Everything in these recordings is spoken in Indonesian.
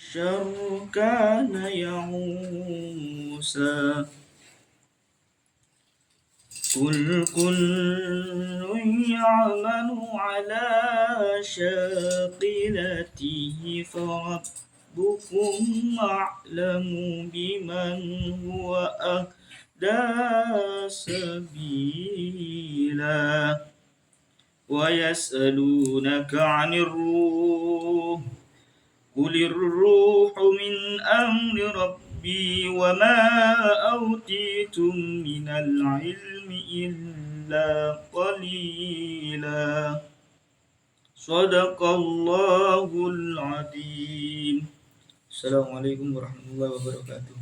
الشر كان يئوسا قل كل يعمل على شاقلته فربكم أعلم بمن هو أهدى سبيلا ويسألونك عن الروح قل الروح من أمر ربي وما أوتيتم من العلم إلا قليلا صدق الله العظيم. Assalamualaikum warahmatullahi wabarakatuh.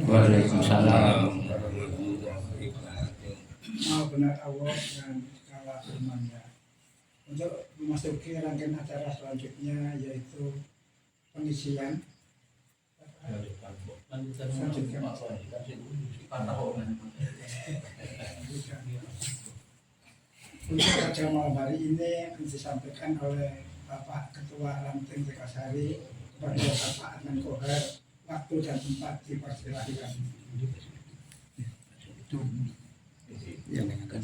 Waalaikumsalam. Maha benar Allah dan segala firman-Nya. Untuk memasuki rangkaian acara selanjutnya yaitu pengisian. Untuk pada malam hari ini akan disampaikan oleh Bapak Ketua Ranting Tekasari kepada Bapak Adnan Kohar. Waktu dan tempat dipersilahkan. Yang akan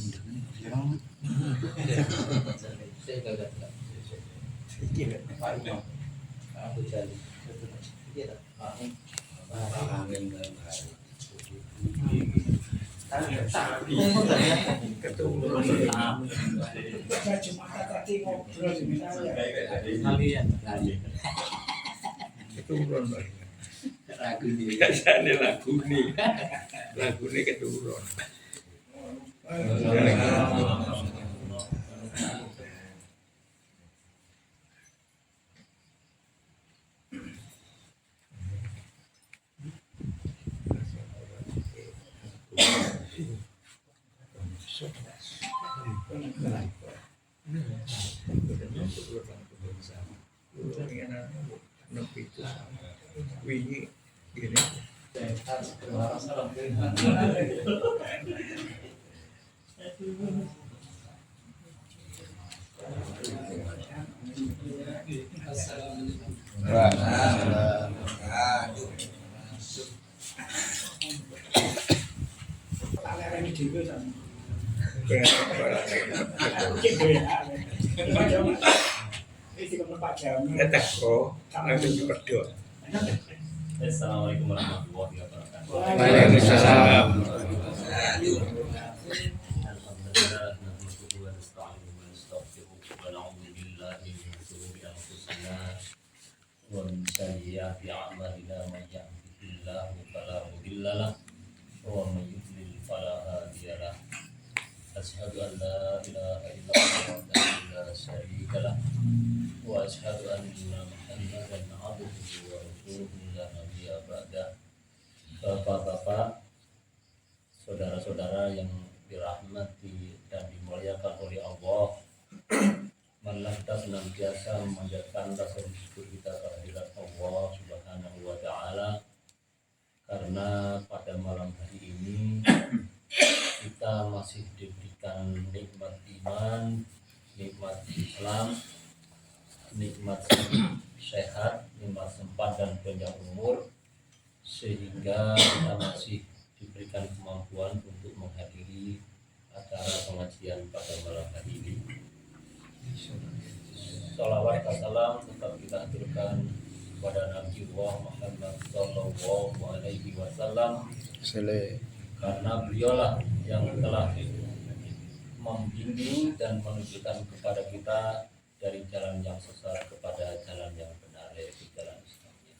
Jumat tadi ngobrol di saya. Keturun lagu ini, biasanya lagu ini keturun. Wingi gini. Assalamualaikum warahmatullahi wabarakatuh. Waalaikumsalam. Alhamdulillah nahmaduhu wa nasta'inuhu wa nastaghfiruh wa na'udzu billahi min shururi anfusina wa min sayyiati a'malina may yahdihillahu fala mudilla lahu wa may yudlil fala hadiya lahu. Asyhadu an la ilaha illallah wahdahu la syarika lahu wa asyhadu anna Muhammadan abduhu wa rasuluhu la nabiyya ba'da. Bapak-bapak, saudara-saudara yang dirahmati dan dimuliakan oleh Allah, marilah kita senantiasa memanjatkan rasa syukur kita kehadirat Allah Subhanahu wa taala, karena pada malam hari ini kita masih diberikan nikmat iman, nikmat Islam, nikmat sehat, nikmat sempat dan panjang umur, sehingga kita masih diberikan kemampuan untuk menghadiri acara pengajian pada malam hari ini. Sholawat dan salam tetap kita aturkan kepada Nabi Muhammad Sallallahu Alaihi Wasallam, karena beliaulah yang telah membimbing dan menunjukkan kepada kita dari jalan yang sesat kepada jalan yang benar, yaitu jalan Islamnya.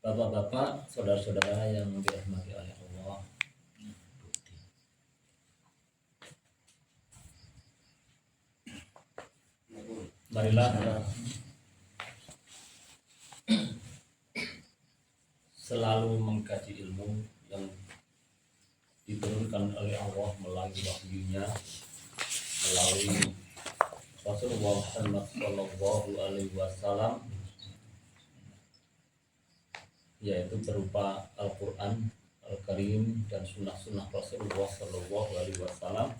Bapak-bapak, saudara-saudara yang dirahmati oleh Allah, marilah selalu mengkaji ilmu yang diturunkan oleh Allah melalui wahyunya, melalui Rasulullah Muhammad Sallallahu Alaihi Wasallam, yaitu berupa Al-Quran Al-Karim dan sunnah-sunnah Rasulullah Sallallahu Alaihi Wasallam,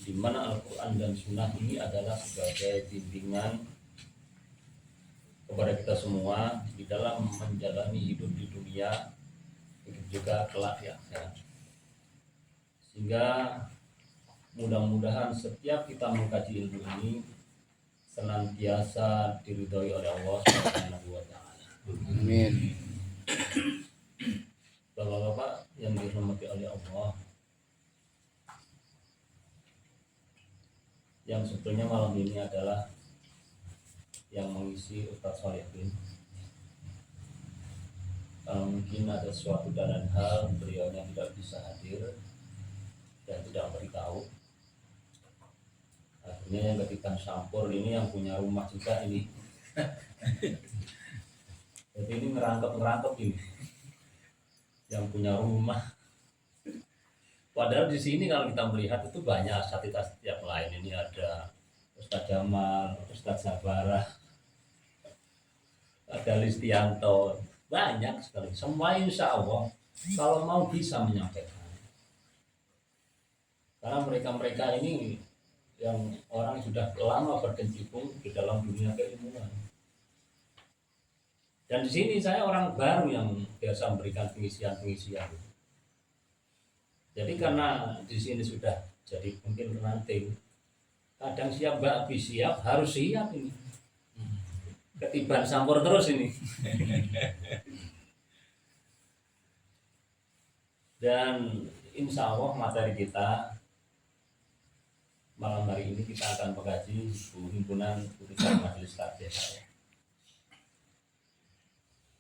di mana Al-Quran dan sunnah ini adalah sebagai bimbingan kepada kita semua di dalam menjalani hidup di dunia, hidup juga kelak di akhirat. Sehingga mudah-mudahan setiap kita mengkaji ilmu ini senantiasa diridhoi oleh Allah Subhanahu wa taala. Amin. Bapak-bapak yang dirahmati oleh Allah, yang sebetulnya malam ini adalah yang mengisi Ustaz Sholihin. Mungkin ada suatu dan hal beliaunya tidak bisa hadir dan tidak beritahu. Akhirnya yang ketikan Sampur ini yang punya rumah juga ini. Jadi ini ngerangkep ini, yang punya rumah. Padahal di sini kalau kita melihat itu banyak asatidzah yang lain. Ini ada Ustaz Jamal, Ustaz Sabara, ada Listianto, banyak sekali. Semua insya Allah kalau mau bisa menyampaikan. Karena mereka ini yang orang sudah lama berkecimpung di dalam dunia keilmuan. Dan di sini saya orang baru yang biasa memberikan pengisian. Jadi karena di sini sudah jadi mungkin ranting, kadang siap Mbak Abi siap, harus siap ini. Ketiban Sampur terus ini. Dan insya Allah materi kita malam hari ini kita akan mengkaji himpunan putusan majelis takjih.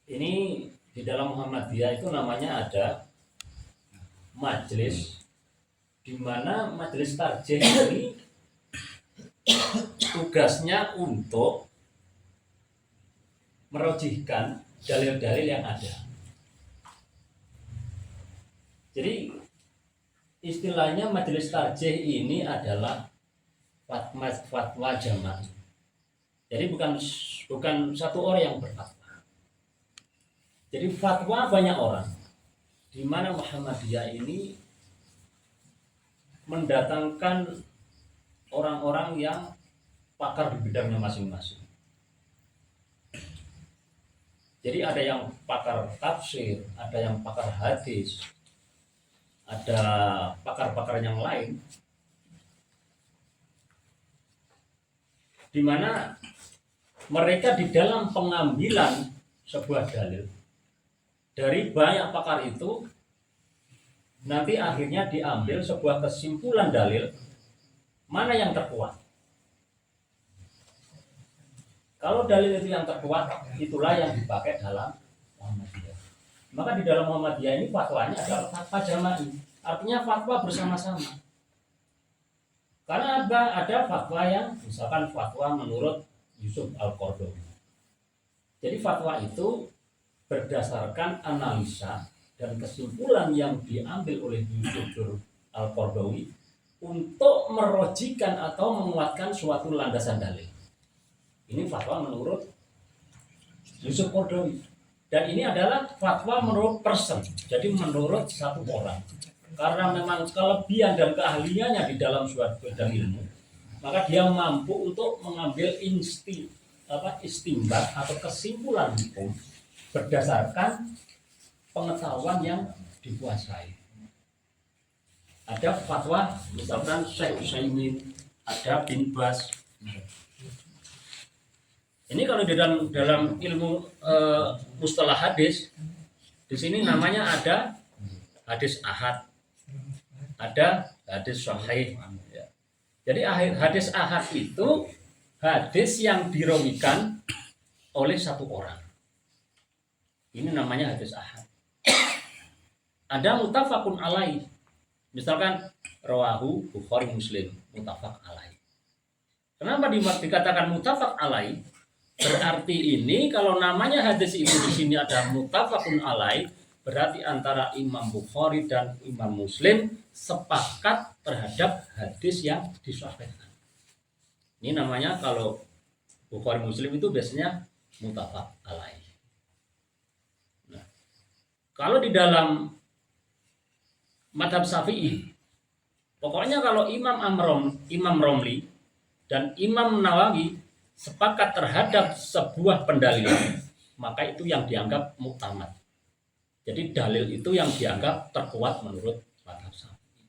Ini di dalam Muhammadiyah itu namanya ada majelis, di mana majelis tarjih ini tugasnya untuk merojihkan dalil-dalil yang ada. Jadi istilahnya majelis tarjih ini adalah fatwa jamaah. Jadi bukan satu orang yang berfatwa. Jadi fatwa banyak orang. Di mana Muhammadiyah ini mendatangkan orang-orang yang pakar di bidangnya masing-masing. Jadi ada yang pakar tafsir, ada yang pakar hadis, ada pakar-pakar yang lain, di mana mereka di dalam pengambilan sebuah dalil dari banyak pakar itu nanti akhirnya diambil sebuah kesimpulan dalil mana yang terkuat. Kalau dalil itu yang terkuat, itulah yang dipakai dalam Muhammadiyah. Maka di dalam Muhammadiyah ini fatwanya adalah fatwa jama'i, artinya fatwa bersama-sama. Karena ada fatwa yang misalkan fatwa menurut Yusuf Al-Qaradawi. Jadi fatwa itu berdasarkan analisa dan kesimpulan yang diambil oleh Yusuf Al-Qaradawi untuk merojikan atau menguatkan suatu landasan dalil. Ini fatwa menurut Yusuf Al-Qaradawi. Dan ini adalah fatwa menurut person, jadi menurut satu orang. Karena memang kelebihan dan keahliannya di dalam suatu bidang ilmu, maka dia mampu untuk mengambil istimbat atau kesimpulan hukum berdasarkan pengetahuan yang dikuasai. Ada fatwa misalkan Syekh Utsaimin, ada Bin Bas. Ini kalau di dalam ilmu mustalah hadis, di sini namanya ada hadis ahad, ada hadis sahih. Jadi hadis ahad itu hadis yang dirawikan oleh satu orang. Ini namanya hadis ahad. Ada muttafaqun alaih. Misalkan rawahu Bukhari Muslim, muttafaq alaih. Kenapa dikatakan muttafaq alaih? Berarti ini kalau namanya hadis itu di sini ada muttafaqun alaih, berarti antara Imam Bukhari dan Imam Muslim sepakat terhadap hadis yang disahihkan. Ini namanya kalau Bukhari Muslim itu biasanya muttafaq alaih. Nah, kalau di dalam madhab Syafi'i, pokoknya kalau Imam Romli dan Imam Nawawi sepakat terhadap sebuah pendalilan, maka itu yang dianggap muktamad. Jadi dalil itu yang dianggap terkuat menurut mazhab Syafi'i.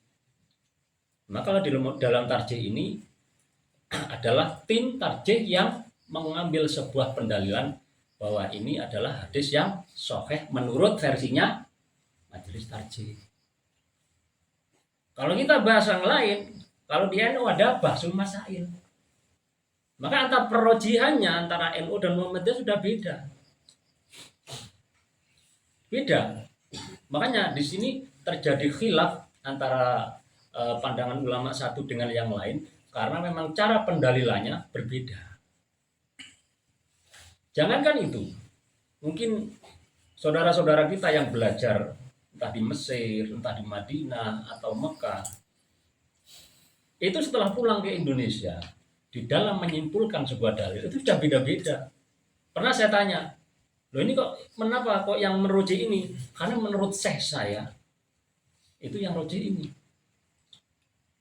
Maka kalau dalam tarjih ini adalah tim tarjih yang mengambil sebuah pendalilan bahwa ini adalah hadis yang sahih menurut versinya majelis tarjih. Kalau kita bahas yang lain, kalau di NU ada bahsul masail. Maka antara perojihannya antara NU dan Muhammadiyah sudah beda. Beda. Makanya di sini terjadi khilaf antara pandangan ulama satu dengan yang lain karena memang cara pendalilannya berbeda. Jangankan itu, mungkin saudara-saudara kita yang belajar entah di Mesir, entah di Madinah atau Mekah, itu setelah pulang ke Indonesia, di dalam menyimpulkan sebuah dalil itu sudah beda-beda. Pernah saya tanya, loh ini kok kenapa kok yang meruji ini? Karena menurut syekh saya itu yang meruji ini.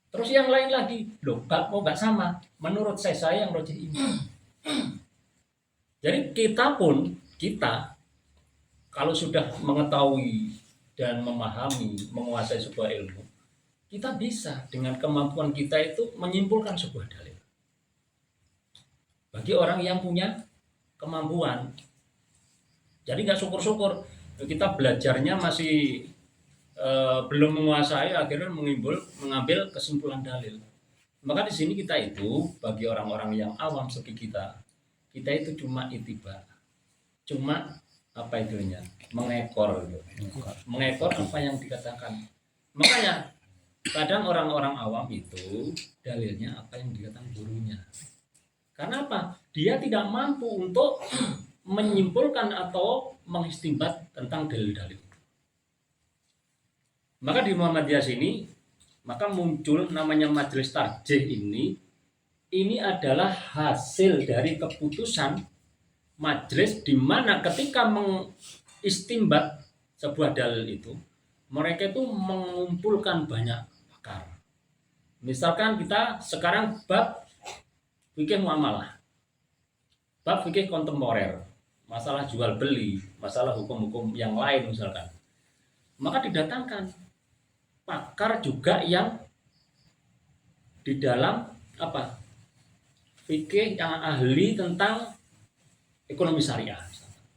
Terus yang lain lagi, loh kok nggak sama? Menurut syekh saya yang meruji ini. Jadi kita kalau sudah mengetahui dan memahami, menguasai sebuah ilmu, kita bisa dengan kemampuan kita itu menyimpulkan sebuah dalil. Bagi orang yang punya kemampuan. Jadi nggak syukur-syukur kita belajarnya masih belum menguasai, akhirnya mengambil kesimpulan dalil. Maka di sini kita itu bagi orang-orang yang awam seperti kita itu cuma itiba, cuma apa itunya mengekor apa yang dikatakan. Makanya kadang orang-orang awam itu dalilnya apa yang dikatakan gurunya. Karena apa? Dia tidak mampu untuk menyimpulkan atau mengistinbat tentang dalil-dalil itu. Maka di Muhammadiyah sini maka muncul namanya majelis tarjih ini adalah hasil dari keputusan majelis di mana ketika mengistinbat sebuah dalil itu mereka itu mengumpulkan banyak pakar. Misalkan kita sekarang bab fikih muamalah, bab fikih kontemporer, masalah jual beli, masalah hukum-hukum yang lain misalkan, maka didatangkan pakar juga yang di dalam apa fikih yang ahli tentang ekonomi syariah.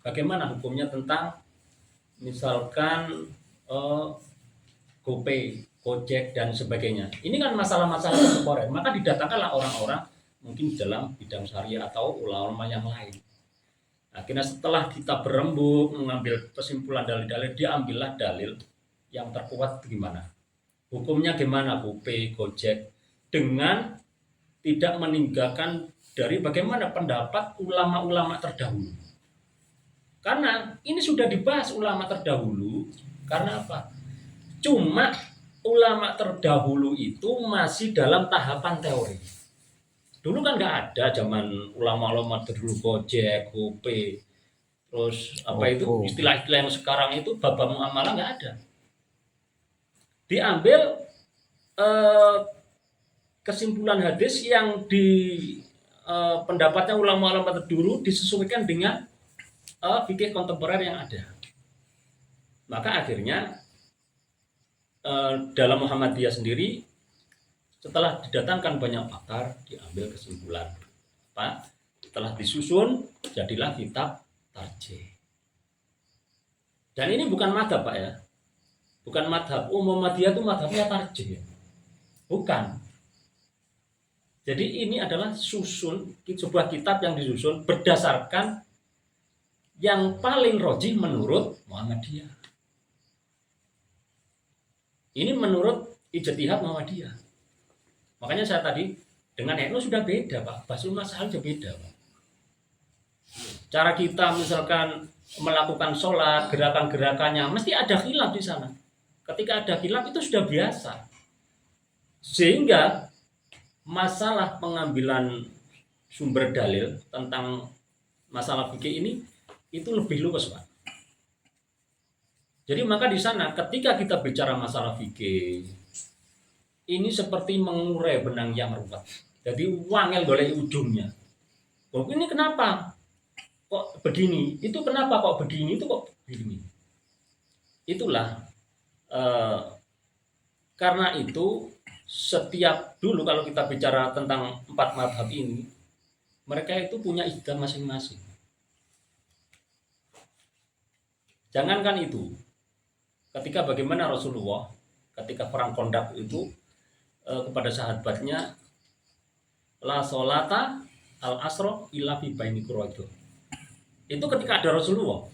Bagaimana hukumnya tentang misalkan GoPay, Gojek dan sebagainya. Ini kan masalah-masalah kontemporer. Maka didatangkanlah orang-orang mungkin dalam bidang syariah atau ulama yang lain. Akhirnya setelah kita berembuk mengambil kesimpulan dalil-dalil, diambillah dalil yang terkuat gimana. Hukumnya gimana GoPay, Gojek dengan tidak meninggalkan dari bagaimana pendapat ulama-ulama terdahulu. Karena ini sudah dibahas ulama terdahulu, karena apa? Cuma ulama terdahulu itu masih dalam tahapan teori. Dulu kan nggak ada zaman ulama-ulama terdahulu Gojek, GoPay, terus apa itu istilah-istilah yang sekarang itu bab muamalah nggak ada. Diambil kesimpulan hadis yang di pendapatnya ulama-ulama terdahulu disesuaikan dengan fikih kontemporer yang ada. Maka akhirnya dalam Muhammadiyah sendiri setelah didatangkan banyak pakar diambil kesimpulan apa? Setelah disusun jadilah kitab tarjih. Dan ini bukan madhab Pak ya, bukan madhab. Muhammadiyah itu madhabnya tarjih, bukan. Jadi ini adalah sebuah kitab yang disusun berdasarkan yang paling rojih menurut Muhammadiyah. Ini menurut ijtihad Muhammadiyah. Makanya saya tadi dengan NU sudah beda Pak. Basul masalah sudah beda Pak. Cara kita misalkan melakukan sholat, gerakan-gerakannya mesti ada khilaf di sana. Ketika ada khilaf itu sudah biasa. Sehingga masalah pengambilan sumber dalil tentang masalah fikih ini itu lebih luas Pak. Jadi maka di sana ketika kita bicara masalah fikih ini seperti mengurai benang yang ruwet. Jadi wangel golek ujungnya. Oh, ini kenapa kok begini? Itu kenapa kok begini? Itu kok begini? Itulah karena itu setiap dulu kalau kita bicara tentang 4 mazhab ini, mereka itu punya ijtihad masing-masing. Jangankan itu, ketika bagaimana Rasulullah ketika perang Khandaq itu kepada sahabatnya, la sholata al asro illa fi baini quraidah. Itu ketika ada Rasulullah.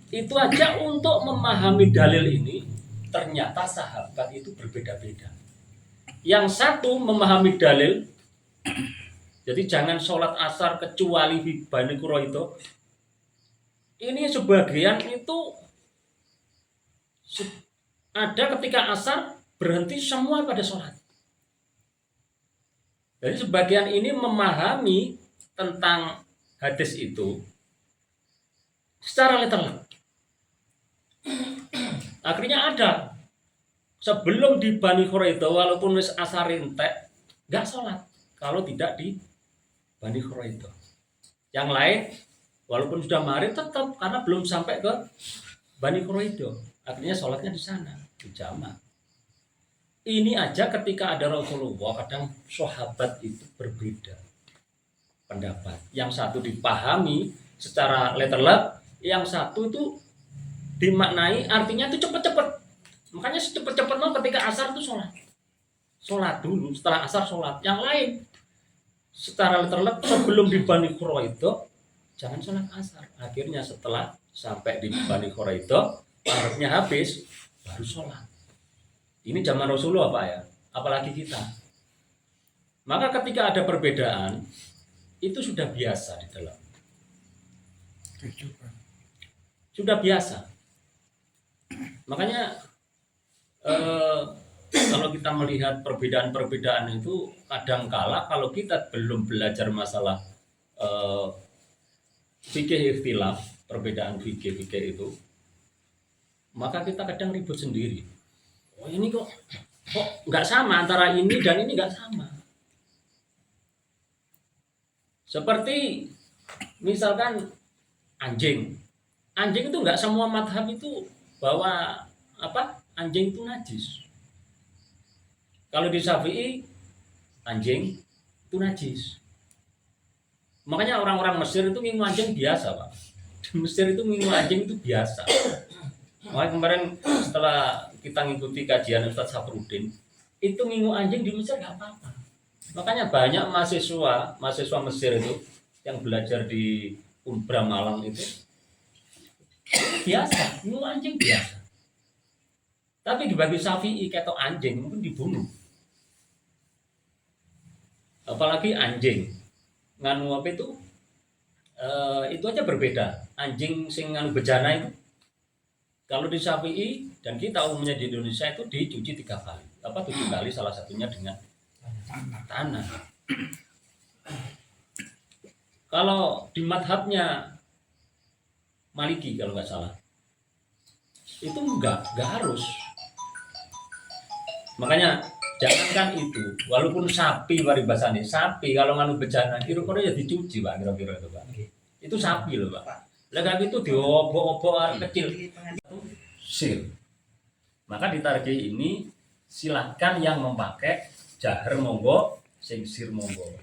Itu aja untuk memahami dalil ini, ternyata sahabat itu berbeda-beda. Yang satu memahami dalil, jadi jangan sholat asar kecuali fi baini quraidah. Ini sebagian itu ada ketika asar berhenti semua pada sholat. Jadi sebagian ini memahami tentang hadis itu secara literal. Akhirnya ada sebelum di Bani Quraidah walaupun wis asar entek nggak sholat kalau tidak di Bani Quraidah. Yang lain walaupun sudah maghrib tetap karena belum sampai ke Bani Quraidah. Akhirnya sholatnya di sana, di jamaah. Ini aja ketika ada Rasulullah, kadang sahabat itu berbeda pendapat. Yang satu dipahami secara literal, yang satu itu dimaknai artinya itu cepet-cepet. Makanya cepet-cepet ketika asar itu sholat. Sholat dulu, setelah asar sholat. Yang lain secara literal sebelum di Bani Quraidah jangan sholat asar. Akhirnya setelah sampai di Bani Quraidah, maghribnya habis, baru sholat. Ini zaman Rasulullah Pak ya, apalagi kita. Maka ketika ada perbedaan, itu sudah biasa di dalam. Sudah biasa. Makanya kalau kita melihat perbedaan-perbedaan itu, kadangkala kalau kita belum belajar masalah fikih ikhtilaf, perbedaan fikih itu, maka kita kadang ribut sendiri. Oh ini kok nggak sama antara ini dan ini nggak sama. Seperti misalkan anjing itu nggak semua madhab itu bahwa anjing itu najis. Kalau di Syafi'i anjing itu najis. Makanya orang-orang Mesir itu ngingu anjing biasa Pak. Di Mesir itu ngingu anjing itu biasa. Makanya kemarin setelah kita ngikuti kajian Ustadz Saprudin, itu ngingu anjing di Mesir nggak apa-apa. Makanya banyak mahasiswa Mesir itu yang belajar di Umbra Malang itu biasa, ngingu anjing biasa. Tapi dibagi Syafi'i ketok anjing mungkin dibunuh. Apalagi anjing nganu apa itu aja berbeda. Anjing sing nganu bejana itu kalau di Syafi'i dan kita umumnya di Indonesia itu dicuci 3 kali, 7 kali, salah satunya dengan tanah. Kalau di madhabnya Maliki kalau nggak salah, itu nggak harus. Makanya jangankan itu, walaupun sapi paribasane, sapi kalau nganu bejana, kira-kira ya dicuci Pak, kira-kira itu Pak. Itu sapi loh Pak. Lah gitu diobok-obok kecil. Sir. Maka di tarikh ini silahkan yang memakai jahar monggo, sing sir monggo.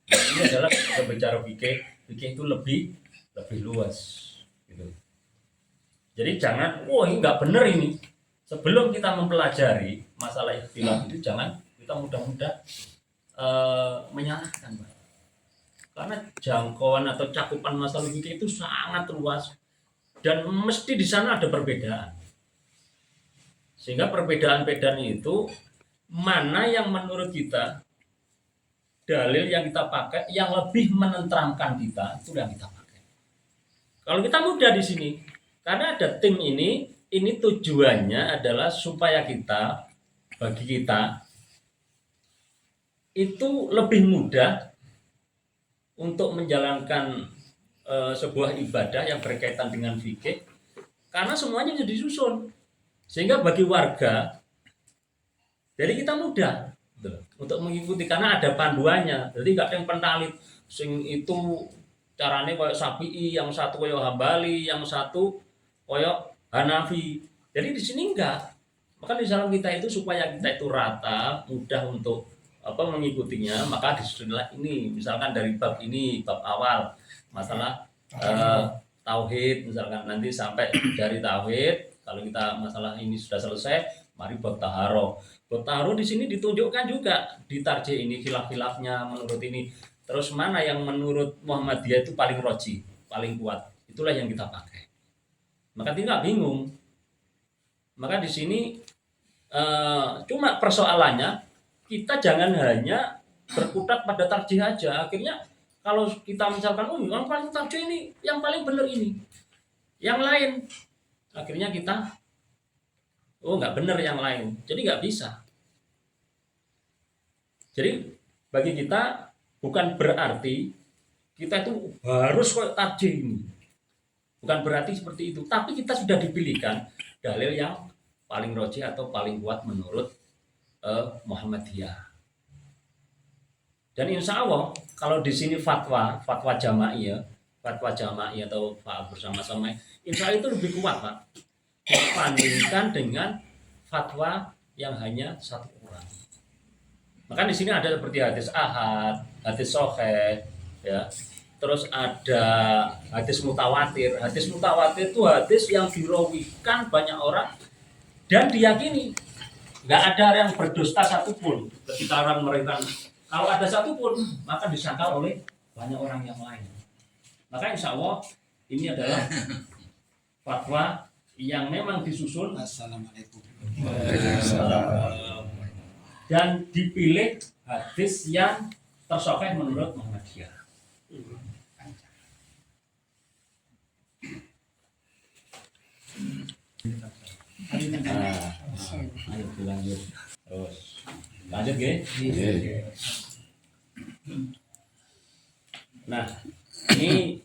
Ini adalah berbicara fikih itu lebih luas gitu. Jadi jangan, ini nggak benar ini. Sebelum kita mempelajari masalah ikhtilaf itu jangan kita mudah-mudah menyalahkan, Pak. Karena jangkauan atau cakupan masalah fikih itu sangat luas dan mesti di sana ada perbedaan. Sehingga perbedaan-perbedaan itu mana yang menurut kita dalil yang kita pakai yang lebih menenteramkan kita, itu yang kita pakai. Kalau kita mudah di sini, karena ada tim ini tujuannya adalah supaya bagi kita itu lebih mudah untuk menjalankan sebuah ibadah yang berkaitan dengan fikih, karena semuanya bisa disusun. Sehingga bagi warga, jadi kita mudah untuk mengikuti karena ada panduannya. Jadi nggak ada yang pentalit sing itu carane koyo Syafi'i, yang satu koyo Hambali, yang satu koyo Hanafi. Jadi di sini enggak. Maka di dalam kita itu supaya kita itu rata, mudah untuk mengikutinya, maka disusunlah ini. Misalkan dari bab ini, bab awal masalah tauhid, misalkan nanti sampai dari tauhid, kalau kita masalah ini sudah selesai, mari bab taharoh. Bab taharoh di sini ditunjukkan juga di tarjih ini khilaf-khilafnya menurut ini. Terus mana yang menurut Muhammadiyah itu paling roji, paling kuat, itulah yang kita pakai. Maka tidak bingung. Maka di sini cuma persoalannya kita jangan hanya berkutat pada tarjih aja. Akhirnya kalau kita misalkan yang paling tarjih ini, yang paling benar ini, yang lain, akhirnya kita nggak benar yang lain. Jadi nggak bisa. Jadi bagi kita bukan berarti kita itu harus kok tarjih ini. Bukan berarti seperti itu. Tapi kita sudah dipilihkan dalil yang paling roji atau paling kuat menurut Muhammadiyah. Dan insya Allah kalau di sini fatwa jama'i atau fatwa bersama-sama, insya Allah itu lebih kuat Pak, dibandingkan dengan fatwa yang hanya satu orang. Maka di sini ada seperti hadis ahad, hadis sahih, ya. Terus ada hadis mutawatir. Hadis mutawatir itu hadis yang dirawikan banyak orang dan diyakini. Nggak ada yang berdusta satupun ketika orang mereka. Kalau ada satupun, maka disangkal oleh banyak orang yang lain. Maka insya Allah ini adalah fatwa yang memang disusun. Assalamualaikum. Dan dipilih hadis yang tersahih menurut Muhammadiyah. Ayo dilanjut. Terus lanjut ya. Nah, ini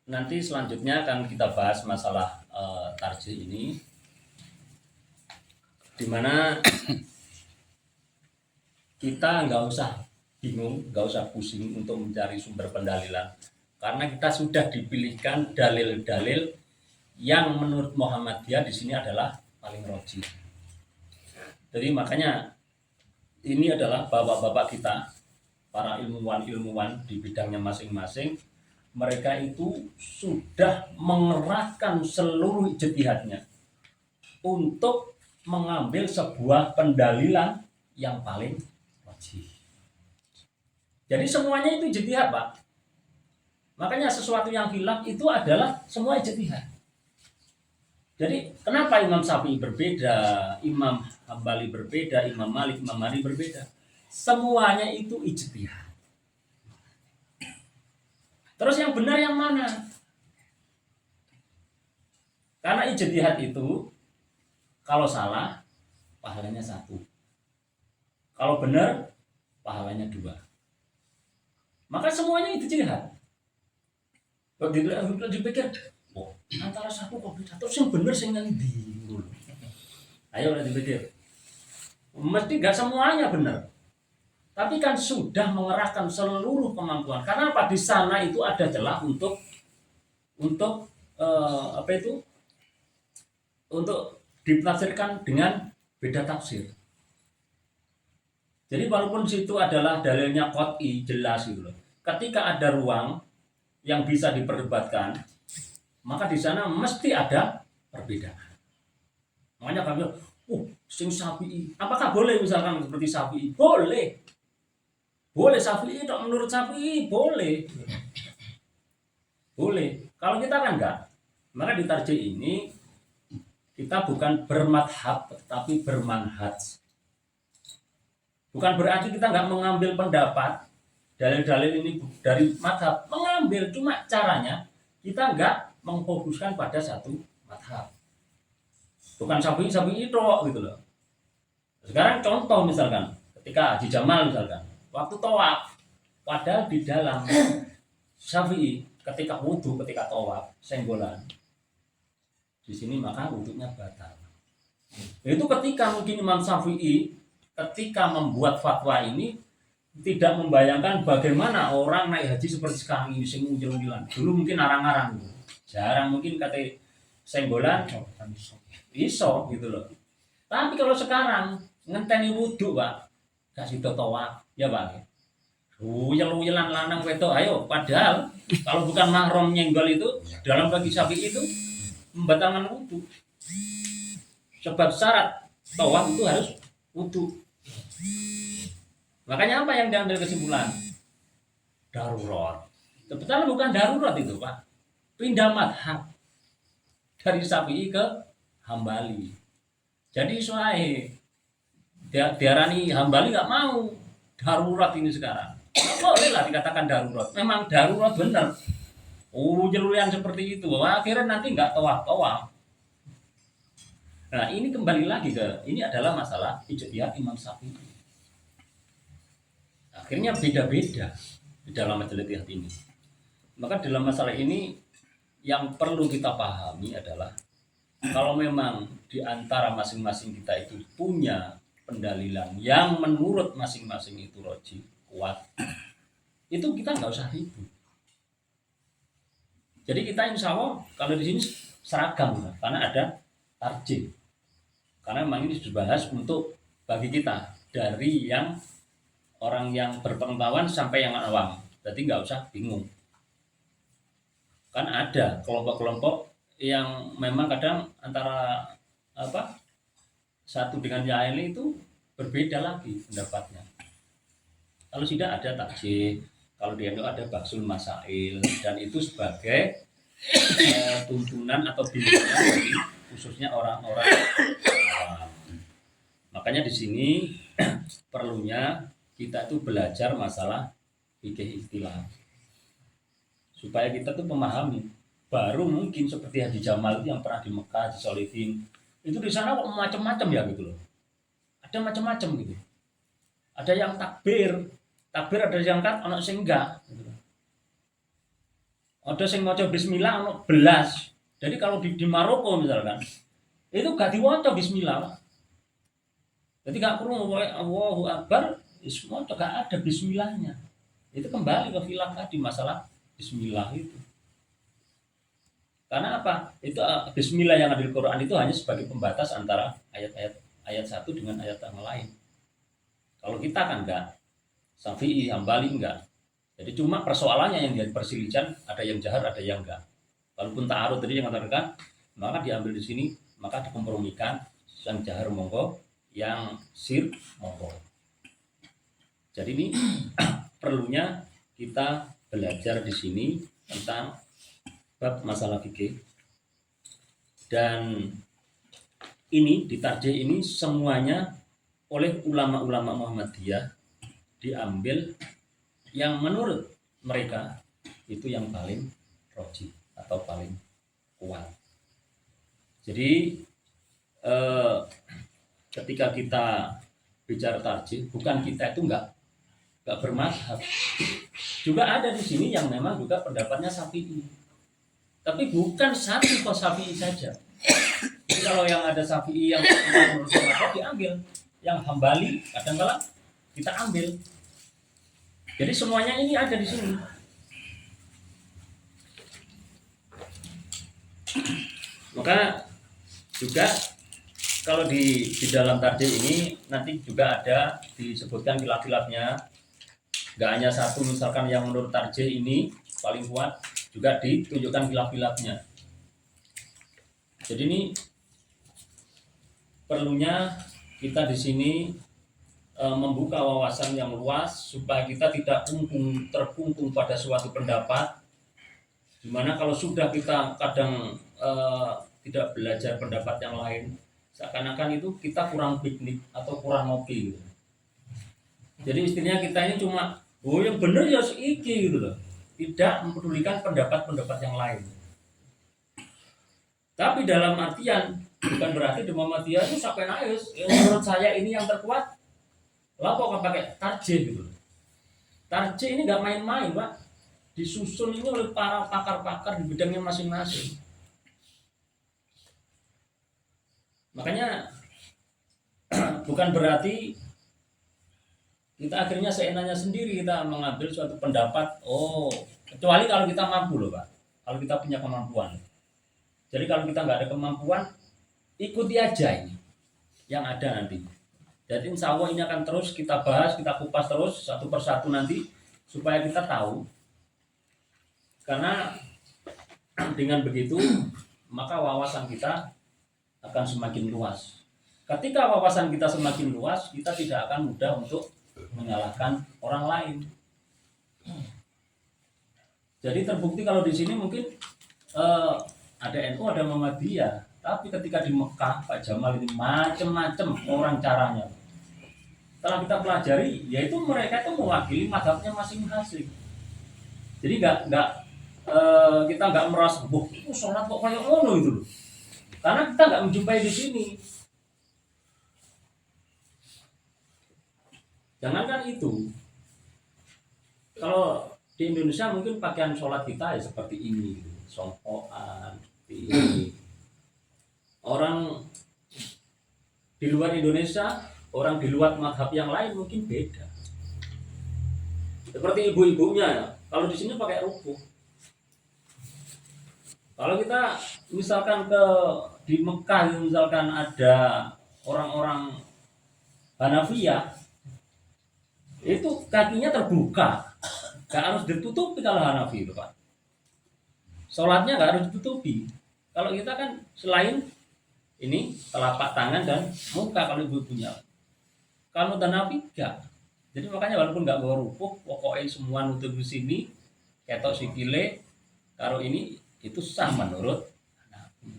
nanti selanjutnya akan kita bahas masalah tarjih ini, dimana kita nggak usah bingung, nggak usah pusing untuk mencari sumber pendalilan, karena kita sudah dipilihkan dalil-dalil yang menurut Muhammadiyah di sini adalah paling roji. Jadi makanya ini adalah bapak-bapak kita, para ilmuwan di bidangnya masing-masing, mereka itu sudah mengerahkan seluruh ijtihadnya untuk mengambil sebuah pendalilan yang paling roji. Jadi semuanya itu ijtihad Pak. Makanya sesuatu yang khilaf itu adalah semua ijtihad. Jadi kenapa Imam Syafi'i berbeda, Imam Hambali berbeda, Imam Malik, Imam Mari berbeda? Semuanya itu ijtihad. Terus yang benar yang mana? Karena ijtihad itu kalau salah pahalanya 1. Kalau benar pahalanya 2. Maka semuanya itu ijtihad. Kalau dipikir antara satu kok beda, terus yang bener sing ngendi? Ayo nanti pikir. Mesti gak semuanya benar. Tapi kan sudah mengerahkan seluruh kemampuan. Karena apa? Di sana itu ada celah untuk untuk ditafsirkan dengan beda tafsir. Jadi walaupun situ adalah dalilnya qat'i, jelas gitu loh. Ketika ada ruang yang bisa diperdebatkan, maka di sana mesti ada perbedaan. Makanya kami sing Syafi'i, apakah boleh misalkan seperti Syafi'i? Boleh. Boleh Syafi'i, menurut Syafi'i boleh. Boleh. Kalau kita kan enggak. Maka di tarjih ini kita bukan bermadhab tetapi bermanhaj. Bukan berarti kita enggak mengambil pendapat dalil-dalil ini dari madhab, mengambil, cuma caranya kita enggak mengfokuskan pada satu madhab. Bukan Syafi'i itu gitu loh. Sekarang contoh misalkan ketika Haji Jamal misalkan waktu tawaf, padahal di dalam Syafi'i ketika wudhu, ketika tawaf senggolan di sini maka wudhunya batal. Itu ketika mungkin Imam Syafi'i ketika membuat fatwa ini tidak membayangkan bagaimana orang naik haji seperti sekarang ini sing unjil-unjilan. Dulu mungkin arang-arang, jarang mungkin kata senggolan iso gitu loh. Tapi kalau sekarang ngenteni wudhu Pak, kasih tawaf ya Pak. Uyel-uyelan lanang wedok, ayo. Padahal kalau bukan mahram nyenggol itu dalam bagi Syafi'i itu membatalkan wudhu. Sebab syarat tawaf itu harus wudhu. Makanya apa yang diambil kesimpulan? Darurat. Sebetulnya bukan darurat itu Pak. Pindah madhab dari Syafi'i ke Hambali. Jadi soalnya diarani Hambali nggak mau darurat ini sekarang. Nggak boleh lah dikatakan darurat. Memang darurat benar. Jeluyan seperti itu. Akhirnya nanti nggak tawaf. Nah ini kembali lagi ini adalah masalah ijtihad Imam Syafi'i. Akhirnya beda-beda di dalam majelis ijtihad ini. Maka dalam masalah ini yang perlu kita pahami adalah kalau memang di antara masing-masing kita itu punya pendalilan yang menurut masing-masing itu roji kuat, itu kita nggak usah ribut. Jadi kita insya Allah kalau di sini seragam karena ada tarjih. Karena memang ini dibahas untuk bagi kita dari yang orang yang berpengetahuan sampai yang awam. Jadi nggak usah bingung. Kan ada kelompok-kelompok yang memang kadang antara satu dengan yang lain itu berbeda lagi pendapatnya. Kalau tidak ada takjih, kalau di NU ada baksul masail, dan itu sebagai tuntunan atau bimbingan bagi khususnya orang-orang awam. Makanya di sini perlunya kita tuh belajar masalah fikih istilah supaya kita tuh memahami. Baru mungkin seperti Haji Jamal itu yang pernah di Mekah, di Solihin, itu di sana kok macam-macam ya gitu loh. Ada macam-macam gitu. Ada yang takbir ada yang anak sing enggak. Ada sing maca bismillah ono belas. Jadi kalau di Maroko misalkan, itu gak diwaca bismillah. Jadi gak perlu Allahu Akbar, semua gak ada bismillahnya. Itu kembali ke khilaf tadi masalah bismillah itu. Karena apa? Itu bismillah yang ada di Quran itu hanya sebagai pembatas antara ayat satu dengan ayat yang lain. Kalau kita kan enggak, Syafi'i, Hambali enggak. Jadi cuma persoalannya yang dia perselisihan, ada yang jahar, ada yang enggak. Walaupun ta'arud tadi yang katakan, maka diambil di sini, maka dikompromikan yang jahar monggo, yang sir monggo. Jadi ini perlunya kita belajar di sini tentang bab masalah fikih, dan ini ditarjih ini semuanya oleh ulama-ulama Muhammadiyah diambil yang menurut mereka itu yang paling roji atau paling kuat. Jadi ketika kita bicara tarjih, bukan kita itu enggak bermadhab. Juga ada di sini yang memang juga pendapatnya Syafi'i. Tapi bukan satu kok Syafi'i saja. Jadi kalau yang ada Syafi'i yang menurut saya diambil, yang Hambali kadang-kala kita ambil. Jadi semuanya ini ada di sini. Maka juga kalau di dalam tarjih ini nanti juga ada disebutkan khilaf-khilafnya. Gak hanya satu, misalkan yang menurut tarjih ini paling kuat, juga ditunjukkan khilaf-khilafnya. Jadi ini perlunya kita di sini membuka wawasan yang luas supaya kita tidak terkungkung pada suatu pendapat, dimana kalau sudah kita kadang tidak belajar pendapat yang lain, seakan-akan itu kita kurang piknik atau kurang ngopi gitu. Jadi istilahnya kita ini cuma yang benar ya seiki gitu loh, tidak mempedulikan pendapat-pendapat yang lain. Tapi dalam artian bukan berarti di Muhammadiyah itu sampai nangis. Menurut saya ini yang terkuat. Lah kok pakai tarjih gitu. Tarjih ini nggak main-main, Pak. Disusun ini oleh para pakar-pakar di bidangnya masing-masing. Makanya bukan berarti kita akhirnya seenaknya sendiri kita mengambil suatu pendapat. Oh, kecuali kalau kita mampu loh Pak, kalau kita punya kemampuan. Jadi kalau kita nggak ada kemampuan, ikuti aja ini yang ada nanti. Jadi insya Allah ini akan terus kita bahas, kita kupas terus satu persatu nanti supaya kita tahu. Karena dengan begitu maka wawasan kita akan semakin luas. Ketika wawasan kita semakin luas, kita tidak akan mudah untuk menyalahkan orang lain. Jadi terbukti kalau di sini mungkin ada NU, ada Muhammadiyah, tapi ketika di Mekah Pak Jamal ini macam-macam orang caranya. Setelah kita pelajari, yaitu mereka itu mewakili mazhabnya masing-masing. Jadi kita nggak merasa, "Wah, itu sholat kok kayak ngono itu loh." Karena kita nggak menjumpai di sini. Jangankan itu, kalau di Indonesia mungkin pakaian sholat kita ya seperti ini, gitu. Songkokan, seperti ini. Orang di luar Indonesia, orang di luar mazhab yang lain mungkin beda. Seperti ibu-ibunya ya, kalau di sini pakai rubuh. Kalau kita misalkan di Mekah misalkan ada orang-orang Hanafiyah, itu kakinya terbuka, nggak harus ditutupi kalau Hanafi itu Pak. Sholatnya nggak harus ditutupi. Kalau kita kan selain ini telapak tangan dan muka kalau ibu punya. Kalau Hanafi enggak. Jadi makanya walaupun nggak bawa rubuh, pokoknya semua nutup di sini, ketok sikile, taruh ini itu sah menurut Hanafi.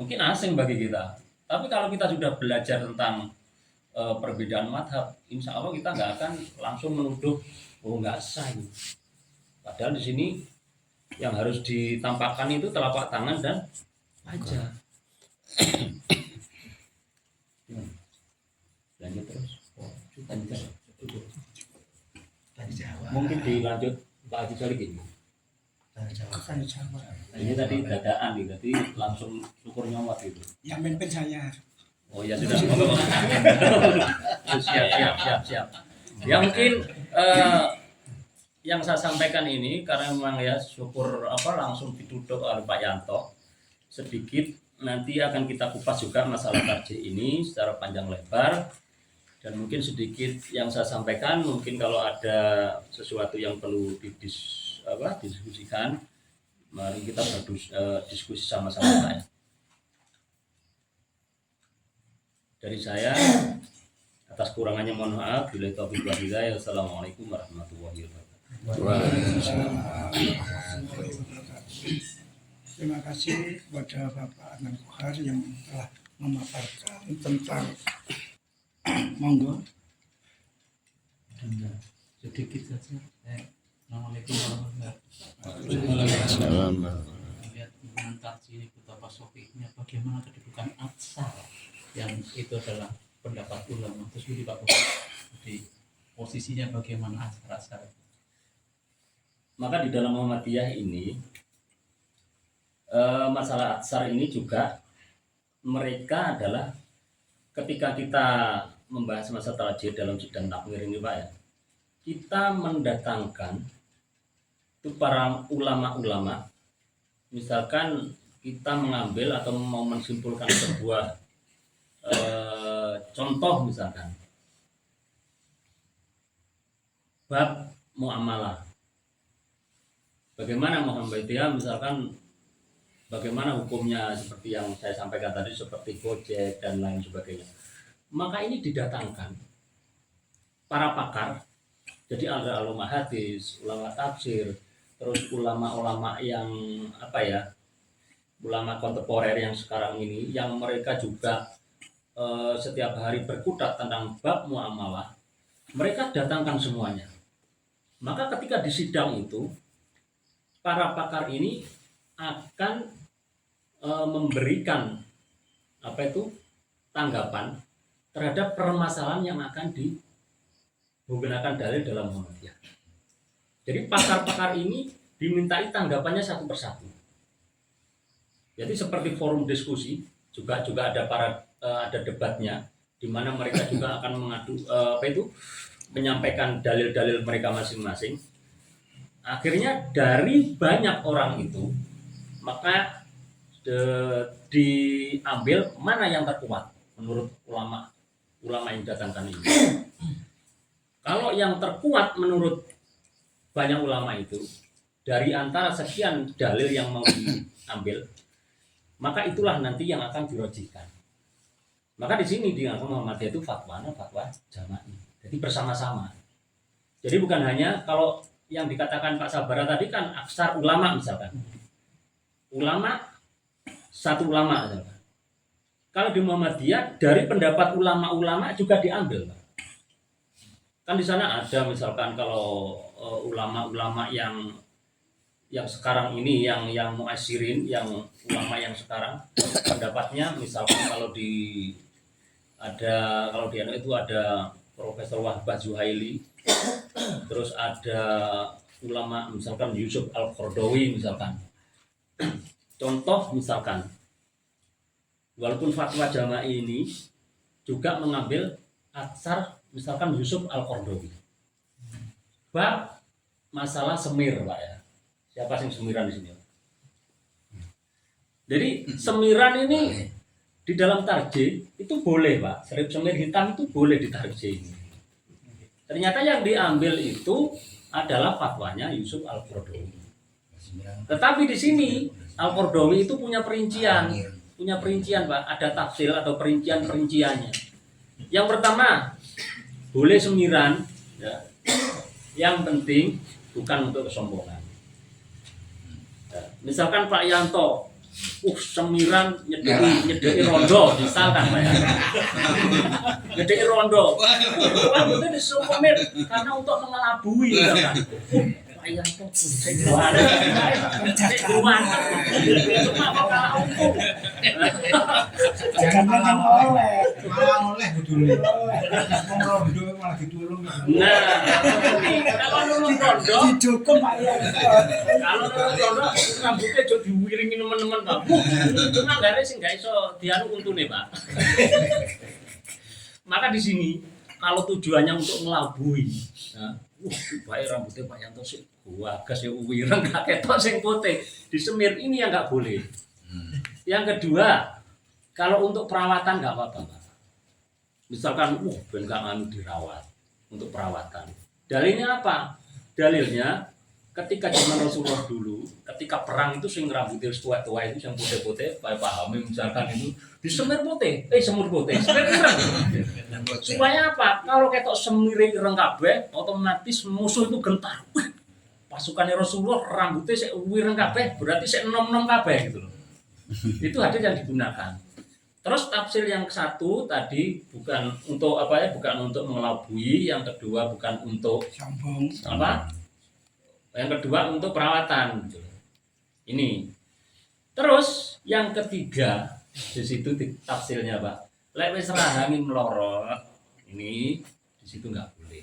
Mungkin asing bagi kita. Tapi kalau kita sudah belajar tentang perbedaan madhab, insya Allah kita nggak akan langsung menuduh oh nggak sah ini. Padahal di sini yang harus ditampakkan itu telapak tangan dan wajah. Lanjut terus. Mungkin dilanjut Pak Haji Solik ini. Ini tadi dadaan nih, jadi langsung syukur nyawat itu. Yang mimpin saya. Oh ya sudah. Siap. Ya mungkin yang saya sampaikan ini karena memang ya syukur langsung ditutup oleh Pak Yanto. Sedikit nanti akan kita kupas juga masalah tarjih ini secara panjang lebar. Dan mungkin sedikit yang saya sampaikan, mungkin kalau ada sesuatu yang perlu didiskusikan, mari kita berdiskusi sama-sama saya. Dari saya, atas kurangannya mohon maaf. Billahi taufiq wal hidayah. Wassalamualaikum warahmatullahi wabarakatuh. Terima kasih kepada Bapak Adnan Kohar yang telah memaparkan tentang monggo. Sedikit saja. Assalamualaikum warahmatullahi wabarakatuh. Lihat hubungan tarjih ini betapa sofihnya, bagaimana kedudukan atsar yang itu adalah pendapat ulama. Terus di Pak Bukit, di posisinya bagaimana atsar-atsar. Maka di dalam Muhammadiyah ini masalah atsar ini juga mereka adalah ketika kita membahas masa tarjih dalam sidang takwir ini Pak ya, kita mendatangkan itu para ulama-ulama. Misalkan kita mengambil atau mau mensimpulkan sebuah contoh misalkan bab muamalah, bagaimana Muhammadiyah misalkan bagaimana hukumnya seperti yang saya sampaikan tadi seperti Gojek dan lain sebagainya, maka ini didatangkan para pakar. Jadi ada ulama hadis, ulama tafsir, terus ulama-ulama yang ulama kontemporer yang sekarang ini yang mereka juga setiap hari berkutat tentang bab muamalah, mereka datangkan semuanya. Maka ketika di sidang itu para pakar ini akan memberikan tanggapan terhadap permasalahan yang akan menggunakan dalil dalam Muhammadiyah. Jadi pakar-pakar ini dimintai tanggapannya satu persatu. Jadi seperti forum diskusi juga ada debatnya. di mana mereka juga akan menyampaikan dalil-dalil mereka masing-masing. Akhirnya dari banyak orang itu maka diambil mana yang terkuat menurut ulama yang didatangkan ini. Kalau yang terkuat menurut banyak ulama itu dari antara sekian dalil yang mau diambil, maka itulah nanti yang akan dirojikan. Maka di sini di Muhammadiyah itu fatwa jama'i. Jadi bersama-sama. Jadi bukan hanya kalau yang dikatakan Pak Sabara tadi kan aksar ulama misalkan. Ulama satu ulama misalkan. Kalau di Muhammadiyah dari pendapat ulama-ulama juga diambil. Kan di sana ada misalkan kalau ulama-ulama yang sekarang ini yang mu'asyirin, yang ulama yang sekarang pendapatnya misalkan kalau di itu ada Profesor Wahbah Zuhaili, terus ada ulama misalkan Yusuf Al-Qaradawi misalkan. Contoh misalkan walaupun fatwa jama'i ini juga mengambil aksar misalkan Yusuf Al-Qaradawi. Bab masalah semir, Pak ya. Siapa sih semiran di sini? Jadi semiran ini di dalam tarjih itu boleh, Pak. Serip semir hitam itu boleh di tarjih ini. Ternyata yang diambil itu adalah fatwanya Yusuf Al-Qaradawi. Tetapi di sini Al-Qaradawi itu punya perincian, Pak. Ada tafsir atau perinciannya. Yang pertama, boleh semiran, ya. Yang penting bukan untuk kesombongan. Ya. Misalkan Pak Yanto, semiran nyedeki rondo, misalkan Pak ya. Nyedeki rondo. Itu disuruh komit karena untuk mengelabui, misalkan. Pak Yanto, Jangan oleh. Malah oleh budule. Rondo malah ditulung. Nah, kalau nurut rondo, Dicukup Pak ya. kalau nurut rondo rambutnya jadi diwiringi teman-teman Pak. Cuma nggak ada sih nggak iso dianu untune Pak. Maka di sini kalau tujuannya untuk ngelabui, nah, baik rambutnya Pak Yanto sih, gas ya wireng gak ketok sing putih, disemir ini yang nggak boleh. Yang kedua, kalau untuk perawatan nggak apa-apa Pak. Misalkan, ben gak nganu dirawat untuk perawatan. Dalilnya apa? Dalilnya ketika zaman Rasulullah dulu, ketika perang itu sing rambutnya tua-tua itu yang putih-putih, pahami misalkan itu disemir putih, semir putih, semir ireng. Supaya apa? Kalau ketok semir ireng kabeh, otomatis musuh itu gentar. Pasukannya Rasulullah rambutnya sik ireng kabeh, berarti sik enom-enom kabeh gitu loh. Itu hadis yang digunakan. Terus tafsir yang satu tadi bukan untuk apa ya? Bukan untuk mengelabui, yang kedua bukan untuk Sombong. apa? Yang kedua untuk perawatan. Gitu. Ini. Terus yang ketiga di situ tafsirnya Pak. Lek wis rahangin melorot, ini di situ nggak boleh.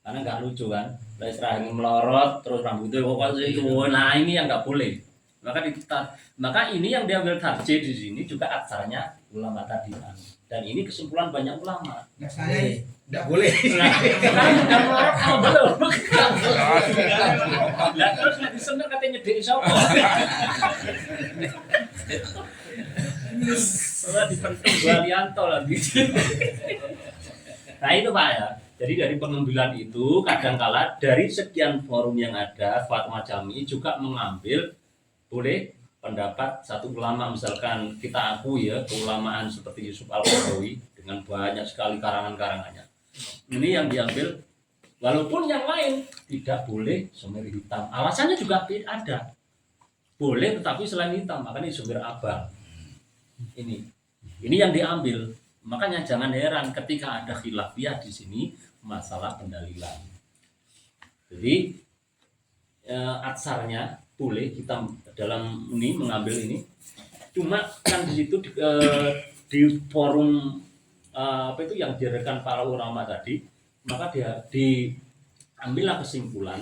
Karena nggak lucu kan? Lek wis rahangin melorot terus rambutnya pokoknya itu. Nah ini yang nggak boleh. Maka ini yang diambil tarjih di sini juga aksarnya ulama tadi. Dan ini kesimpulan banyak ulama. Nah, saya enggak boleh. Nah, sudah melorot kalau belum. Lah terus nek disemir katanya nyedeki sapa? Ora dipenting Walianto lagi. Nah itu Pak ya. Jadi dari pengambilan itu kadangkala dari sekian forum yang ada fatwa jami juga mengambil boleh pendapat satu ulama, misalkan kita akui ya keulamaan seperti Yusuf Al-Qaradawi dengan banyak sekali karangan-karangannya. Ini yang diambil, walaupun yang lain tidak boleh semir hitam. Alasannya juga ada. Boleh tetapi selain hitam, makanya semir abang. Ini yang diambil. Makanya jangan heran ketika ada khilafiyah di sini masalah pendalilan. Jadi aksarnya boleh kita dalam ini mengambil ini, cuma kan di situ di forum apa itu yang diadakan para ulama tadi, maka dia diambillah kesimpulan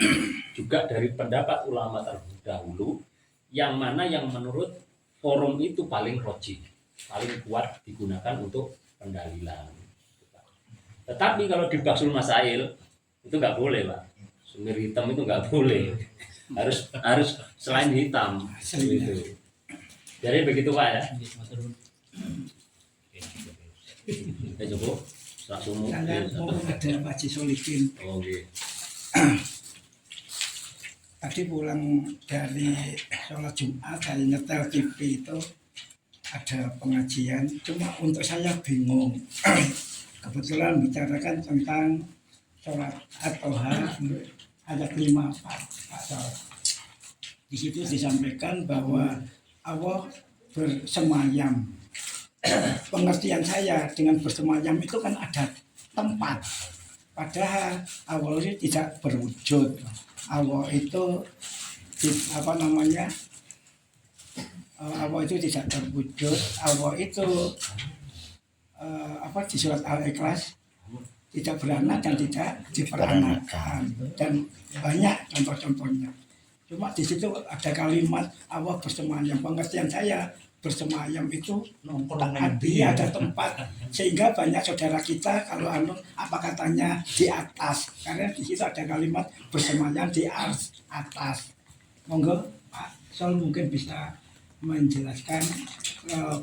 juga dari pendapat ulama terdahulu yang mana yang menurut forum itu paling rojih, paling kuat digunakan untuk pendalilan. Tetapi kalau di Baksul Masail itu nggak boleh, Pak. Sumir hitam itu nggak boleh. Harus selain hitam. Gitu. Jadi begitu Pak ya. Ya cukup. Langsung Saya mau ada Pak Haji Solikin. Oh, okay. Tadi pulang dari sholat Jumat, saya nyetel TV itu ada pengajian. Cuma untuk saya bingung. Kebetulan bicarakan tentang sholat At-Toha ayat 5 Pak Sol. Di situ disampaikan bahwa Allah bersemayam. Pengertian saya dengan bersemayam itu kan ada tempat. Padahal Allah itu tidak berwujud. Allah itu Allah itu tidak berwujud. Allah itu di surat Al-Ikhlas tidak beranak dan tidak diperanakan, dan banyak contoh-contohnya. Cuma di situ ada kalimat Allah bersemayam. Pengertian saya bersemayam itu artinya ada tempat, sehingga banyak saudara kita kalau apa katanya di atas, karena di situ ada kalimat bersemayam di atas. Monggo Pak Sol mungkin bisa menjelaskan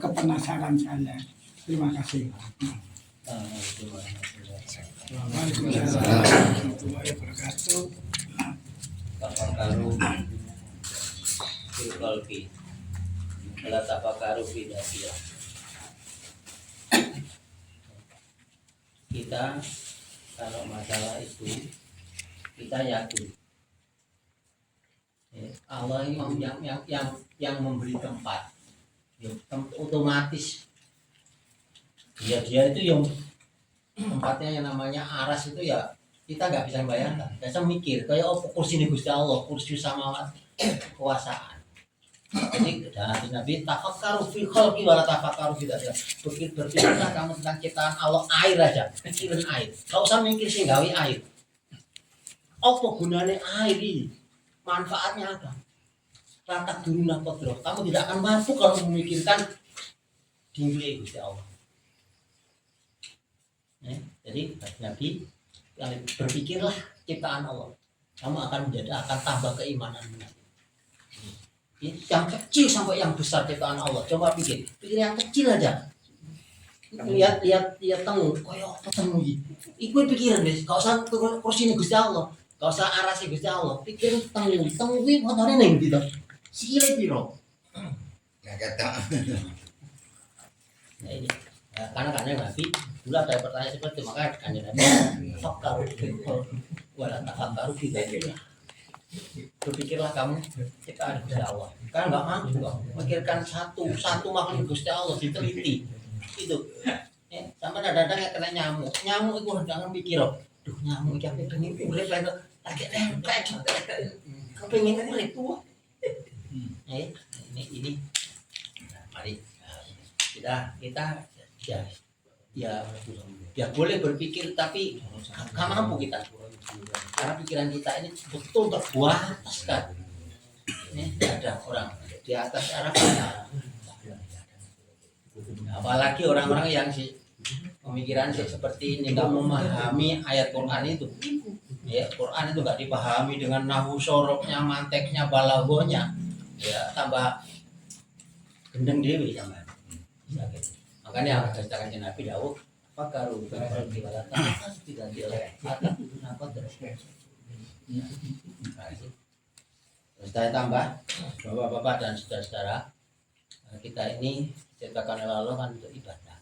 kepenasaran saya. Terima kasih. Waalaikumsalam warahmatullahi wabarakatuh. Tafakaru fil qalbi la tafakaru fi dzatihi. Kita kalau masalah itu kita yakin Allah yang memberi tempat, otomatis dia itu yang tempatnya yang namanya aras itu ya kita nggak bisa bayangkan. Kita mikir kayak kursi ini Gusti Allah, kursi samawat, kekuasaan. Jadi Nabi tafakkaru fi khalqi wa la tafakkaru fi dzatihi. Berpikirlah kamu tentang ciptaan Allah, air aja, pikirin air. Enggak usah mikir sing gawe air. Apa gunanya air ini? Manfaatnya apa? Rata duruna kodroh. Kamu tidak akan mampu kalau memikirkan tinggi Gusti Allah. Jadi Nabi berpikirlah ciptaan Allah, kamu akan tambah keimananmu. Yang kecil sampai yang besar ciptaan Allah, coba pikir yang kecil aja. Lihat tengu, koyo apa tengu iki. Iku pikiran wis, gak usah kursi Gusti Allah, gak usah arase Gusti Allah, pikirin tengu iki fotone ning ndi to? Sikile piro? Gak ketok. Nah ini. Karena Nabi dulu ada pertanyaan seperti itu, maka Nabi fakkaru wala tafakkaru fi dzatihi. Berpikirlah kamu kita ada Gusti Allah. Karena nggak mampu memikirkan satu makhluk Gusti Allah diteliti itu. Sampai kadang-kadang yang kena nyamuk itu jangan pikir, duh nyamuk yang pengen urip lagi lagi kepengen urip tuh. Ini mari kita ya boleh berpikir, tapi nggak mampu kita karena pikiran kita ini betul terbatas kan. Tidak ada orang di atas arah apalagi orang-orang yang pemikiran seperti ini nggak memahami ayat Quran itu. Quran itu nggak dipahami dengan nahu soroknya, manteknya, balagonya, ya tambah gendeng dewi jangan. Makanya ceritakan Nabi Dawud fakaru gimana tidak apa terus saya tambah bapak-bapak dan saudara-saudara, kita ini ceritakan oleh Allah kan untuk ibadah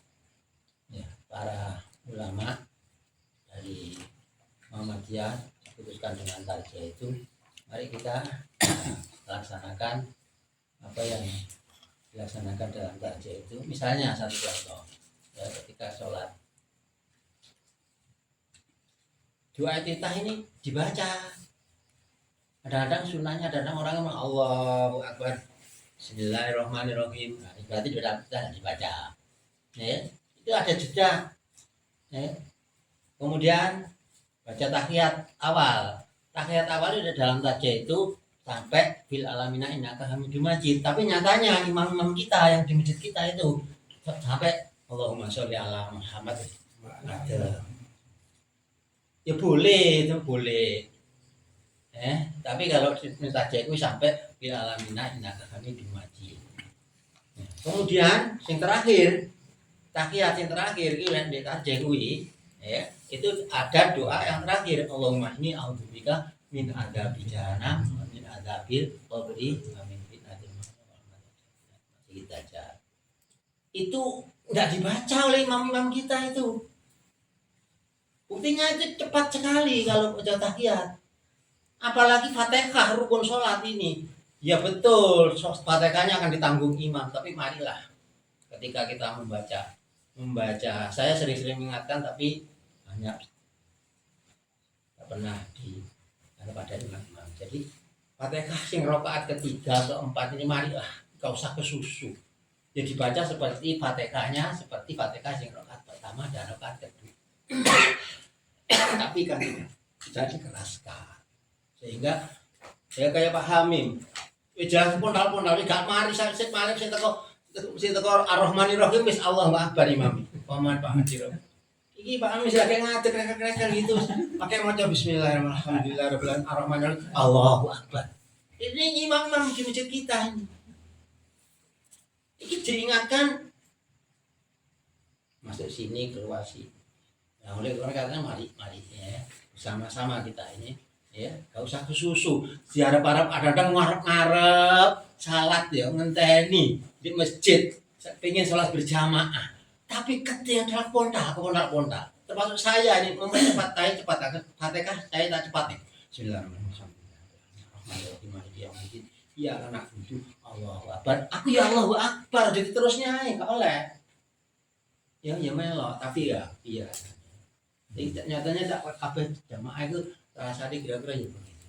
ya. Para ulama dari Muhammadiyah putuskan dengan tarjah itu, mari kita laksanakan apa yang dilaksanakan dalam tarjah itu. Misalnya satu contoh ya, ketika sholat doa iftitah ini dibaca. Kadang-kadang sunnahnya, kadang orang yang Allahu Akbar Bismillahirrahmanirrahim, nah, berarti doa iftitah dibaca ya. Itu ada jeda ya. Kemudian baca tahiyat awal itu dalam tarjah itu sampai fil alamina innaka hamidum majid. Tapi nyatanya imam-imam kita yang di masjid kita itu sampai Allahumma sholli ala Muhammad ada ya boleh, itu boleh. Tapi kalau saja itu sampai bila alamina innaka kami dimaji. Kemudian yang terakhir, tahiyat yang terakhir itu yang ditaja itu ada doa yang terakhir, Allahumma inni a'udzubika min adzabil jahannam wa min adzabil qabri wa min fitnatil mahya wal mamat. Itu enggak dibaca oleh imam-imam kita itu. Buktinya itu cepat sekali kalau baca tahiyat. Apalagi Fatihah rukun sholat ini. Ya betul, Fatihahnya akan ditanggung imam, tapi marilah ketika kita membaca, saya sering-sering mengingatkan tapi banyak tidak pernah pada imam-imam. Jadi Fatihah sing rakaat ketiga atau keempat ini marilah, gak usah kesusu. Jadi baca seperti Fatihahnya, seperti Fatihah sing rakaat pertama dan rakaat kedua. Tapi kan tidak dikeraskan. Sehingga saya kayak Pak Hamim, jelas pondal-pondal gak mari saya teko Ar-Rahmanir-Rahim wis Allahu Akbar imam. Paman Pak Haji. Iki Pak Hamim lagi ngatur krek-krek gitu. Pakai maca bismillahirrahmanirrahim Ar-Rahmanir-Rahim Allahu Akbar. Ini imam-imam di masjid kita ini. Iki diingatkan masuk sini keluar sini. Nah, oleh karena katanya mari ya, bersama-sama kita ini ya, gak usah kesusu. Diharap-harap ada ngarep-ngarep salat ya ngenteni di masjid, pengen salat berjamaah. Tapi ketika adalah pondak. Termasuk saya ini membaca cepat Fatihah saya tak cepat nih. Bismillahirrahmanirrahim. Ya anak itu Allahu Akbar. Aku ya Allahu Akbar jadi terusnya enggak oleh. Ya melok tapi ya iya. Jadi nyatanya tak kabeh jamaah itu rasane kira-kira ya begitu.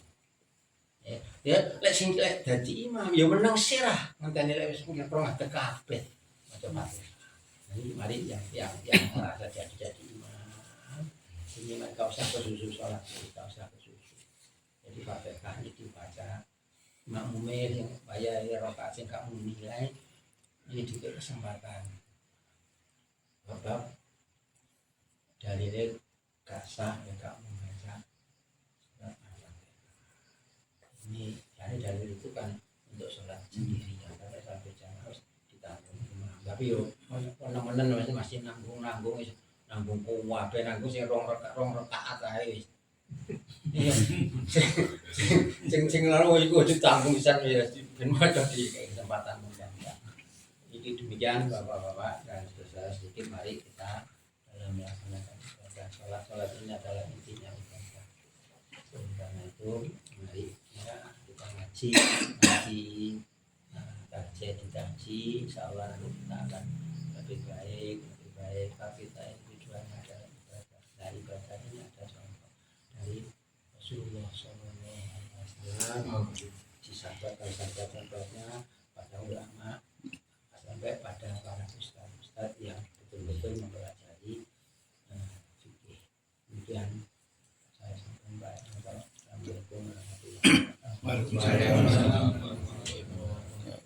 Ya lek sing lek dadi imam ya meneng sirah ngenteni lek wis ngeprong ada kabeh macam-macam. Jadi mari yang merasa jadi imam. Ini mereka usah kesusu sholat, kita usah kesusu. Jadi Fatihah ini dibaca makmumnya yang bayar rakaat yang kamu nilai ini juga kesempatan. Sebab dalilnya kasah yang kamu membaca ini dalil itu kan untuk sholat sendiri ya, sampai berjamaah harus ditanggung imam. Tapi yo menem-menem masih nanggung kuat, nanggung sing rong rakaat ae wis. Iya. Sing lalu iku ditanggung pisan ya ben padha di kesempatan mudah-mudahan. Iki demikian Bapak-bapak dan saudara sedikit mari kita dalam melaksanakan sholat ini adalah intinya ibadah. Karena itu mari ya, kita ngaji dikaji, insyaallah kita akan lebih baik. Tapi kita tujuannya adalah ibadah. Dari ibadah ini ada contoh dari Rasulullah SAW, di sahabat contohnya pada ulama sampai pada para ustaz yang betul-betul mempelajari fikih. Demikian saya sampaikan. Assalamualaikum warahmatullahi wabarakatuh.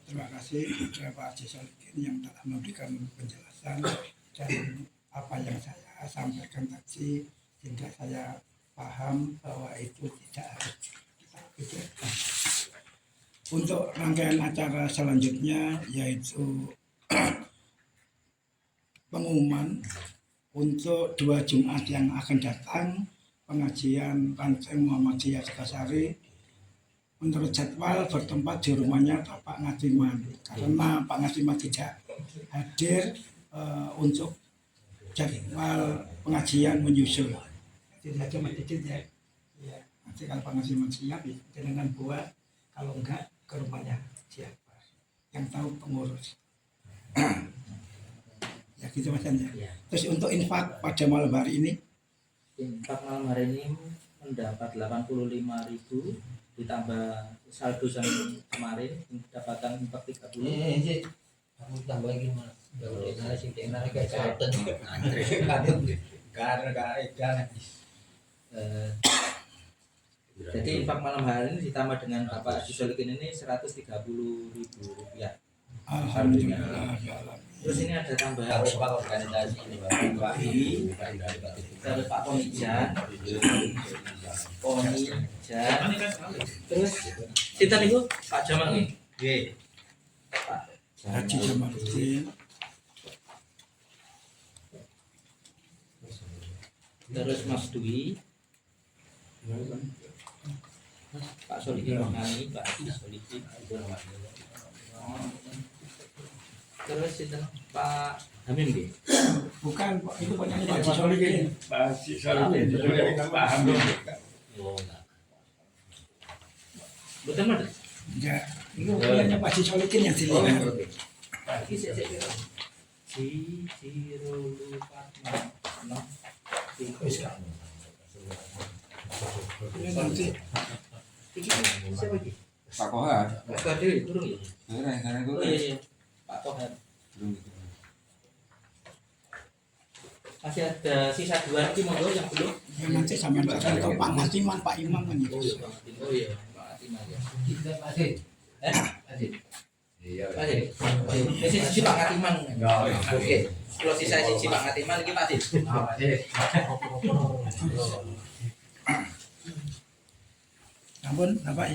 Terima kasih kepada Pak Haji Solikin yang telah memberikan penjelasan dan apa yang saya sampaikan tadi sehingga saya paham bahwa itu tidak harus kita pikirkan. Untuk rangkaian acara selanjutnya yaitu pengumuman untuk 2 Jumat yang akan datang pengajian Panceng Muhammadiyah Sekasari menurut jadwal bertempat di rumahnya Pak Ngadiman karena Pak Ngadiman tidak hadir untuk jadwal pengajian menyusul. Jadi saja masjid ya. Nanti kalau Pak Ngadiman siap dengan buat, kalau enggak ke rumahnya siapa yang tahu pengurus. Ya gitu Mas ya. Terus untuk infak pada malam hari ini? Infak malam hari ini mendapat 85.000 ditambah saldo yang kemarin pendapatan 30. Aku tambah lagi Mas. Ya udah nasi kayak karton. Karena Jadi infak malam hari ini ditambah dengan Bapak Haji Solikin ini 130.000 rupiah. Alhamdulillah ya Allah. Terus ini ada tambahan Pak organisasi ini Pak. terus Pak Ponijan, terus kita nih Pak Jamal nih. Pak Haji Jamaluddin, terus Mas Dwi, Pak Solihin Rohani, Pak Haji Solihin, terus itu Pak Hamim nih. bukan Pak, itu penyanyi Pak Haji Solihin. Oh, enggak. Betul mana? Ya, itu penyanyi Pak Haji Solihin yang dilihat. Lagi saya Cirulu Fatma. No. Ini nanti Iki siapa iki? Pak Kohar. Pak Kadri turun ya? Karena itu Oh iya. Pak Tohar. Masih ada sisa 2 lagi monggo yang belum. ya nanti sampai ke Pak Ngatiman, Pak Imam kan itu. Oh iya, Pak Atiman ya. Kita masih. Masih. Sisi Pak Ngatiman. Oke. Kalau sisa sisi Pak Ngatiman iki Pak Sis. Ampun, Bapak.